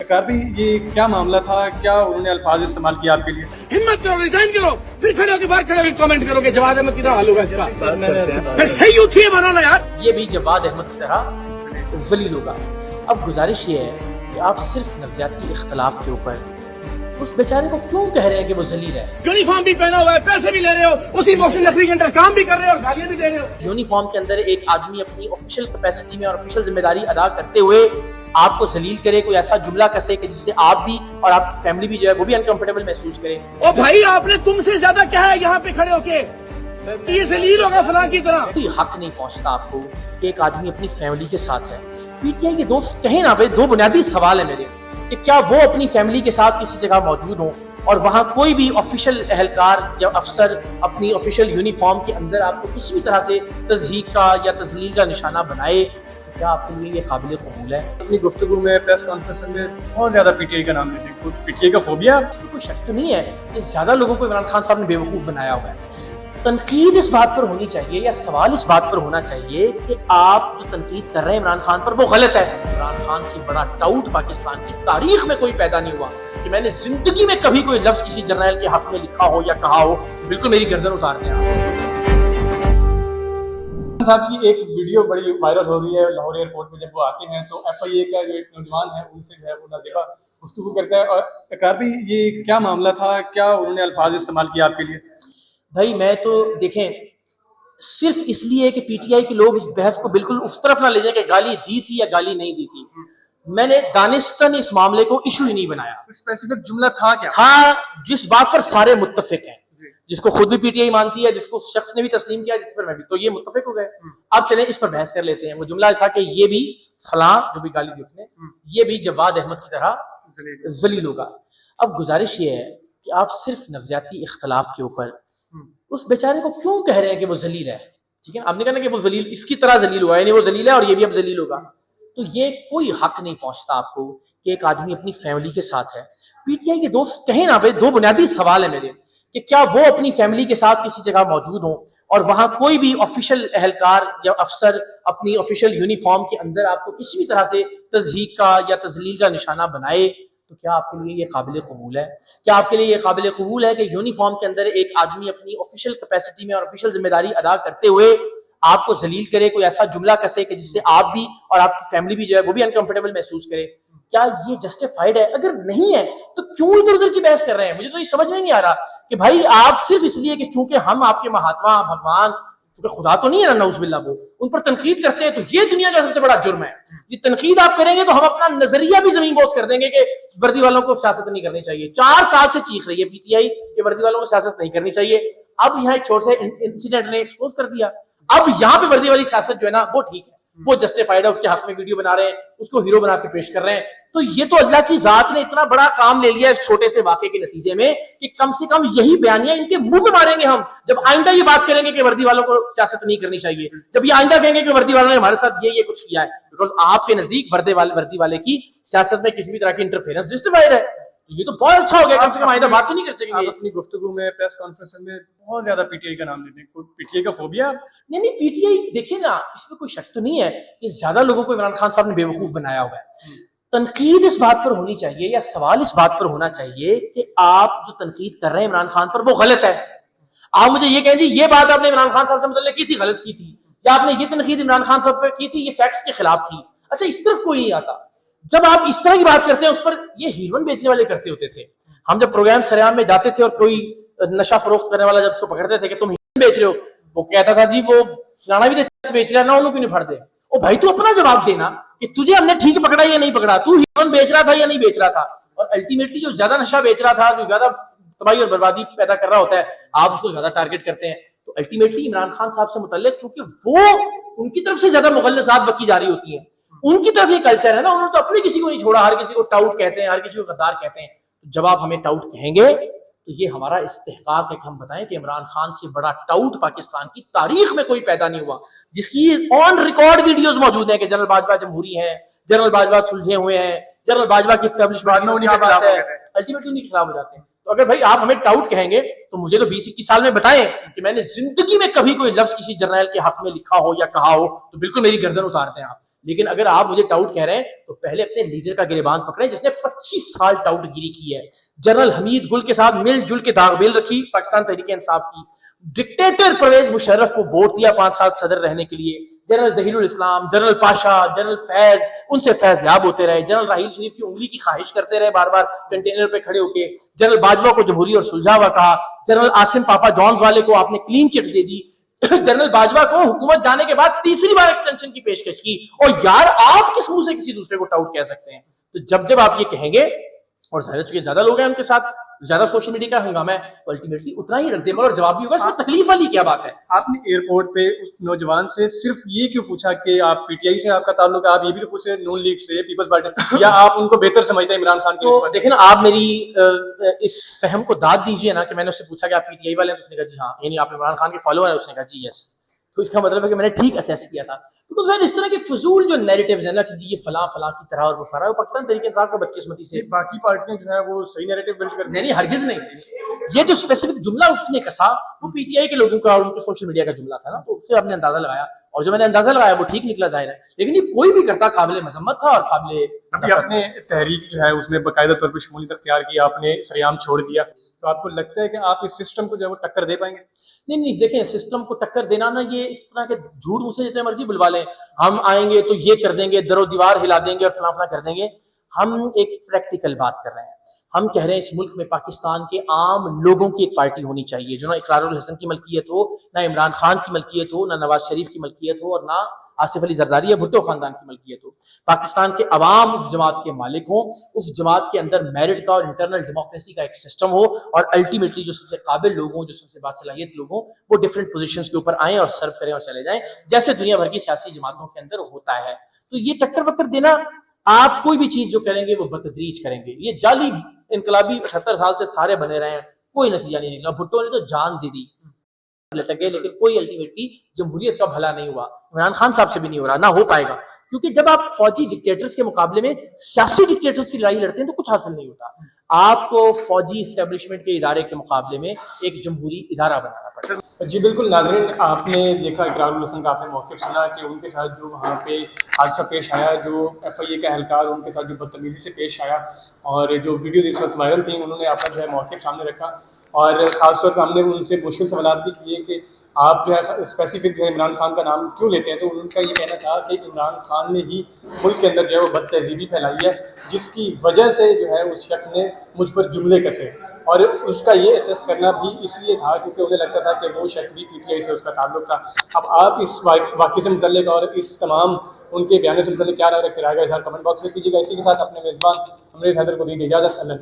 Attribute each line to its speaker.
Speaker 1: इकरार भाई, ये क्या मामला था, क्या उन्होंने अल्फाज इस्तेमाल किया आपके लिए?
Speaker 2: हिम्मत करो, रिजाइन करो, फिर खड़े होकर बाहर खड़े होकर कमेंट करो कि जवाद अहमद कितना हाल होगा इसका। फिर सही यूथी है बनाना यार।
Speaker 3: ये भी जवाद अहमद की तरह जलील होगा। अब गुजारिश ये है कि आप सिर्फ नजरियाती इख्तलाफ के ऊपर उस बेचारे को क्यों कह रहे हैं कि वो जलील है।
Speaker 2: यूनिफॉर्म भी पहना हुआ है, पैसे भी ले रहे हो, उसी मोहसिन नकवी के अंदर काम भी कर रहे हो और गालियां भी दे रहे हो।
Speaker 3: यूनिफॉर्म के अंदर एक आदमी अपनी ऑफिशियल कैपेसिटी में और ऑफिशियल जिम्मेदारी अदा करते हुए आपको जलील करे, कोई ऐसा जुमला कसे कि जिससे आप भी और आपकी फैमिली भी जो है वो भी अनकंफर्टेबल महसूस करे।
Speaker 2: ओ भाई, आपने तुमसे ज्यादा क्या है यहाँ पे खड़े होके, ये जलील होगा फलां की तरह।
Speaker 3: कोई हक नहीं पहुंचता आपको कि एक आदमी अपनी फैमिली के साथ है। पीटीआई के दोस्त कहें ना भाई, दो बुनियादी सवाल है मेरे कि क्या वो अपनी फैमिली के साथ किसी जगह मौजूद हो और वहां कोई भी ऑफिशियल एहलकार या अफसर अपनी ऑफिशियल यूनिफॉर्म के अंदर आपको किसी भी तरह से तज़हीक का या तज़लील का निशाना बनाए, तो क्या आपके लिए ये काबिल कबूल है?
Speaker 1: अपनी गुफ्तगू में, प्रेस कॉन्फ्रेंस में बहुत ज्यादा पीटीआई का नाम लेते हैं। पीटीआई का फोबिया?
Speaker 3: इसमें कोई शक तो नहीं है कि ज्यादा लोगों को इमरान खान साहब ने बेवकूफ बनाया हुआ है। तनकीद इस बात पर होनी चाहिए या सवाल इस बात पर होना चाहिए कि आप जो तनकीद कर रहे हैं इमरान खान पर वो गलत है। इमरान खान से बड़ा टाउट पाकिस्तान की तारीख में कोई पैदा नहीं हुआ कि मैंने जिंदगी में कभी कोई लफ्ज किसी जर्नल के हक में लिखा हो या कहा हो। बिल्कुल मेरी गर्दन उतार दें आप।
Speaker 1: साहब की एक वीडियो बड़ी वायरल हो रही है। लाहौर एयरपोर्ट में जब वो आते हैं तो एफआईए का जो एक नौजवान है उनसे जो है वो नाज़िबा गुफ्तगू करता है। और इकरार भाई, ये क्या मामला था, क्या उन्होंने अल्फाज इस्तेमाल किया आपके लिए?
Speaker 3: भाई मैं तो देखें, सिर्फ इसलिए कि पीटीआई के लोग इस बहस को बिल्कुल उस तरफ ना ले जाए कि गाली दी थी या गाली नहीं दी थी, मैंने दानिस्तन इस मामले को इशू ही नहीं बनाया।
Speaker 1: स्पेसिफिक जुमला था क्या?
Speaker 3: था जिस बात पर सारे मुत्तफिक हैं, जिसको खुद भी पीटीआई मानती है, जिसको शख्स ने भी तस्लीम किया, जिस पर मैं भी, तो ये मुत्तफिक हो गए। अब चलें इस पर बहस कर लेते हैं। वो जुमला था कि ये भी फलां जो भी गाली दी उसने, ये भी जवाद अहमद की तरह जलील होगा। अब गुजारिश ये है कि आप सिर्फ नजरियाती इख्तलाफ के ऊपर उस बेचारे को क्यों कह रहे हैं कि वो जलील है। ठीक है, आपने कहा कि वो जलील इसकी तरह जलील हुआ है, यानी वो जलील है और ये भी अब जलील होगा। तो ये कोई हक नहीं पहुंचता आपको कि एक आदमी अपनी फैमिली के साथ है। पीटीआई के दोस्त कहें ना भाई, दो बुनियादी सवाल है मेरे कि क्या वो अपनी फैमिली के साथ किसी जगह मौजूद हो और वहां कोई भी ऑफिशियल एहलकार या अफसर अपनी ऑफिशियल यूनिफॉर्म के अंदर आपको किसी भी तरह से तज़हीक का या तज़लील का निशाना बनाए, तो क्या आपके लिए ये काबिल कबूल है? क्या आपके लिए ये काबिल कबूल है कि यूनिफॉर्म के अंदर एक आदमी अपनी ऑफिशियल कैपेसिटी में और ऑफिशियल जिम्मेदारी अदा करते हुए आपको जलील करे, कोई ऐसा जुमला कसे कि जिससे आप भी और आपकी फैमिली भी जो है वो भी अनकंफर्टेबल महसूस करे? क्या ये जस्टिफाइड है? अगर नहीं है तो क्यों इधर उधर की बहस कर रहे हैं? मुझे तो ये समझ में नहीं आ रहा कि भाई आप सिर्फ इसलिए कि चूंकि हम आपके महात्मा भगवान, क्योंकि खुदा तो नहीं है ना नऊज़ुबिल्लाह, वो उन पर तनकीद करते हैं, तो ये दुनिया का सबसे बड़ा जुर्म है। ये तनकीद आप करेंगे तो हम अपना नजरिया भी जमीन बोझ कर देंगे कि वर्दी वालों को सियासत नहीं करनी चाहिए। 4 साल से चीख रही है पीटीआई कि वर्दी वालों को सियासत नहीं करनी चाहिए। अब यहाँ एक छोटे से इंसिडेंट ने एक्सपोज कर दिया। अब यहाँ पे वर्दी वाली सियासत जो है ना वो ठीक है, वो जस्टिफाइड है, उसके हक में वीडियो बना रहे हैं, उसको हीरो बना के पेश कर रहे हैं। तो ये तो अल्लाह की जात ने इतना बड़ा काम ले लिया इस छोटे से वाक़े के नतीजे में कि कम से कम यही बयानियां इनके मुंह में मारेंगे हम जब आइंदा ये बात करेंगे कि वर्दी वालों को सियासत नहीं करनी चाहिए, जब ये आइंदा कहेंगे कि वर्दी वालों ने हमारे साथ ये कुछ किया है। बिकॉज आपके नजदीक वर्दी वाले की सियासत में किसी भी तरह की इंटरफेरेंस जस्टिफाइड है। ये तो बहुत अच्छा हो गया, कम से कम आइंदा बात तो नहीं कर सकेंगे।
Speaker 1: अपनी गुफ्तगू में, प्रेस कॉन्फ्रेंस में बहुत ज्यादा पीटीआई का नाम लेते हैं। पीटीआई का फोबिया?
Speaker 3: नहीं, पीटीआई देखिए ना, इसमें कोई शक तो नहीं है कि ज्यादा लोगों को इमरान खान साहब ने बेवकूफ बनाया हुआ है। तनकीद इस बात पर होनी चाहिए या सवाल इस बात पर होना चाहिए कि आप जो तनकीद कर रहे हैं इमरान खान पर वो गलत है। आप मुझे ये कहें जी ये बात आपने इमरान खान साहब से मतलब की थी, गलत की थी, या आपने ये तनकीद इमरान खान साहब पर की थी, ये फैक्ट्स के खिलाफ थी। अच्छा, इस तरफ कोई नहीं आता। जब आप इस तरह की बात करते हैं, उस पर ये हीरोइन बेचने वाले करते होते थे। हम जब प्रोग्राम सरेआम में जाते थे और कोई नशा फरोख्त करने वाला जब उसको पकड़ते थे कि तुम हीरोइन बेच रहे हो, वो कहता था जी वो फलाना भी बेच रहा है ना, उन्होंने क्यों नहीं फड़ दे। ओ भाई, तू अपना जवाब देना कि तुझे हमने ठीक पकड़ा या नहीं पकड़ा, तू हीरोइन बेच रहा था या नहीं बेच रहा था। और अल्टीमेटली जो ज्यादा नशा बेच रहा था, जो ज्यादा तबाही और बर्बादी पैदा कर रहा होता है, आप उसको ज्यादा टारगेट करते हैं। तो अल्टीमेटली इमरान खान साहब से मुतल्लिक चूंकि वो उनकी तरफ से ज्यादा मुगल्लज़ात बकी जा रही होती है, उनकी तरफ ये कल्चर है ना, उन्होंने तो अपने किसी को नहीं छोड़ा, हर किसी को टाउट कहते हैं, हर किसी को गद्दार कहते हैं। तो जब आप हमें टाउट कहेंगे तो ये हमारा इस्तेहकाक है कि हम बताएं कि इमरान खान से बड़ा टाउट पाकिस्तान की तारीख में कोई पैदा नहीं हुआ, जिसकी ऑन रिकॉर्ड वीडियोस मौजूद हैं कि जनरल बाजवा जमहूरी है, जनरल बाजवा सुलझे हुए हैं, जनरल बाजवा की एस्टैब्लिशमेंट में उन्हीं के खिलाफ है, अल्टीमेटली उन्हीं के खिलाफ हो जाते हैं। तो अगर भाई आप हमें टाउट कहेंगे तो मुझे तो 20-21 साल में बताएं कि मैंने जिंदगी में कभी कोई लफ्ज किसी जर्नल के हक में लिखा हो या कहा हो, तो बिल्कुल मेरी गर्दन उतारते हैं आप। لیکن اگر آپ مجھے ٹاؤٹ کہہ رہے ہیں تو پہلے اپنے لیڈر کا گریبان پکڑیں جس نے 25 سال ٹاؤٹ گیری کی ہے. جنرل حمید گل کے ساتھ مل جل کے داغ بیل رکھی پاکستان تحریک انصاف کی. ڈکٹیٹر پرویز مشرف کو ووٹ دیا 5 سال صدر رہنے کے لیے. جنرل ظہیر الاسلام، جنرل پاشا، جنرل فیض ان سے فیض یاب ہوتے رہے. جنرل راحیل شریف کی انگلی کی خواہش کرتے رہے بار بار کنٹینر پہ کھڑے ہو کے. جنرل باجوہ کو جمہوری اور سلجھا ہوا کہا. جنرل عاصم پاپا جونز والے کو آپ نے کلین چٹ دے دی. جنرل باجوہ کو حکومت جانے کے بعد تیسری بار ایکسٹینشن کی پیشکش کی. اور یار آپ کس منہ سے کسی دوسرے کو ٹاؤٹ کہہ سکتے ہیں؟ تو جب آپ یہ کہیں گے اور ظاہر چونکہ زیادہ لوگ ہیں ان کے ساتھ زیادہ سوشل میڈیا کا ہنگامہ ہے تو الٹیمیٹلی اتنا ہی رد عمل اور جواب بھی ہوگا. اس میں تکلیف والی کیا بات ہے؟
Speaker 1: آپ نے ایئرپورٹ پہ اس نوجوان سے صرف یہ کیوں پوچھا کہ آپ پی ٹی آئی سے آپ کا تعلق ہے؟ آپ یہ بھی تو پوچھے نون لیگ سے، پیپلز پارٹی، یا آپ ان کو بہتر سمجھتے ہیں عمران خان کے؟
Speaker 3: تو دیکھیں نا آپ میری اس فہم کو داد دیجیے نا کہ میں نے اس سے پوچھا کہ آپ پی ٹی آئی والے ہیں، تو اس نے کہا جی ہاں، یعنی آپ عمران خان کے فالوور ہیں، اس نے کہا جی یس. تو اس کا مطلب ہے کہ میں نے ٹھیک اسیس کیا تھا. کیونکہ اس طرح کے فضول جو نیریٹیوز ہیں نا کہ یہ فلاں فلاں کی طرح اور وہ سارا، وہ پاکستان تحریک انصاف کا بدقسمتی سے
Speaker 1: باقی پارٹیاں جو ہیں وہ صحیح نیریٹو بلڈ کرتی ہیں.
Speaker 3: نہیں ہرگز نہیں. یہ جو اسپیسیفک جملہ اس نے کسا وہ پی ٹی آئی کے لوگوں کا اور ان کے سوشل میڈیا کا جملہ تھا نا، تو اس سے آپ نے اندازہ لگایا اور جو میں نے اندازہ لگایا وہ ٹھیک نکلا ظاہر ہے. لیکن یہ کوئی بھی کرتا قابل مذمت تھا اور قابل.
Speaker 1: ابھی آپ نے تحریک جو ہے اس میں باقاعدہ طور پہ شمولیت اختیار کی، آپ نے سریام چھوڑ دیا، تو آپ کو لگتا ہے کہ آپ اس سسٹم کو جو ہے وہ ٹکر دے پائیں گے؟
Speaker 3: نہیں دیکھیں سسٹم کو ٹکر دینا نا یہ اس طرح کے جھوٹ منہ سے جتنے مرضی بلوا لیں، ہم آئیں گے تو یہ کر دیں گے، در و دیوار ہلا دیں گے اور فلاں فلاں کر دیں گے. ہم ایک پریکٹیکل بات کر رہے ہیں. ہم کہہ رہے ہیں اس ملک میں پاکستان کے عام لوگوں کی ایک پارٹی ہونی چاہیے جو نہ اقرار الحسن کی ملکیت ہو، نہ عمران خان کی ملکیت ہو، نہ نواز شریف کی ملکیت ہو، اور نہ آصف علی زرداری یا بھٹو خاندان کی ملکیت ہو. پاکستان کے عوام اس جماعت کے مالک ہوں، اس جماعت کے اندر میرٹ کا اور انٹرنل ڈیموکریسی کا ایک سسٹم ہو، اور الٹیمیٹلی جو سب سے قابل لوگ ہوں، جو سب سے باصلاحیت لوگ ہوں، وہ ڈفرینٹ پوزیشنز کے اوپر آئیں اور سرو کریں اور چلے جائیں جیسے دنیا بھر کی سیاسی جماعتوں کے اندر ہوتا ہے. تو یہ ٹکر وکر دینا، آپ کوئی بھی چیز جو کریں گے وہ بتدریج کریں گے. یہ جعلی انقلابی 78 سال سے سارے بنے رہے ہیں، کوئی نتیجہ نہیں نکلا. بھٹو نے تو جان دے دی لٹک گئے، لیکن کوئی الٹیمیٹلی جمہوریت کا بھلا نہیں ہوا. عمران خان صاحب سے بھی نہیں ہو رہا، نہ ہو پائے گا. کیونکہ جب آپ فوجی ڈکٹیٹرز کے مقابلے میں سیاسی ڈکٹیٹرز کی لڑائی لڑتے ہیں تو کچھ حاصل نہیں ہوتا. آپ کو فوجی اسٹیبلشمنٹ کے ادارے کے مقابلے میں ایک جمہوری ادارہ بنانا پڑتا ہے.
Speaker 1: جی بالکل. ناظرین آپ نے دیکھا اقرار الحسن کا آپ نے موقف سنا کہ ان کے ساتھ جو وہاں پہ حادثہ پیش آیا، جو ایف آئی اے کا اہلکار ان کے ساتھ جو بدتمیزی سے پیش آیا، اور جو ویڈیوز اس وقت وائرل تھیں، انہوں نے اپنا جو ہے موقف سامنے رکھا. اور خاص طور پہ ہم نے ان سے مشکل سوالات بھی کیے کہ آپ جو ہے اسپیسیفک جو ہے عمران خان کا نام کیوں لیتے ہیں. تو ان کا یہ کہنا تھا کہ عمران خان نے ہی ملک کے اندر جو ہے وہ بد تہذیبی پھیلائی ہے، جس کی وجہ سے جو ہے اس شخص نے مجھ پر جملے کسے. اور اس کا یہ اسیس کرنا بھی اس لیے تھا کیونکہ انہیں لگتا تھا کہ وہ شخص بھی پی ٹی آئی سے اس کا تعلق تھا. اب آپ اس واقعے سے متعلق اور اس تمام ان کے بیانوں سے متعلق کیا رائے رکھتے رہے گا اظہار کمنٹ باکس میں کیجیے گا. اسی کے ساتھ اپنے میزبان امریز حیدر کو دیجیے اجازت. اللہ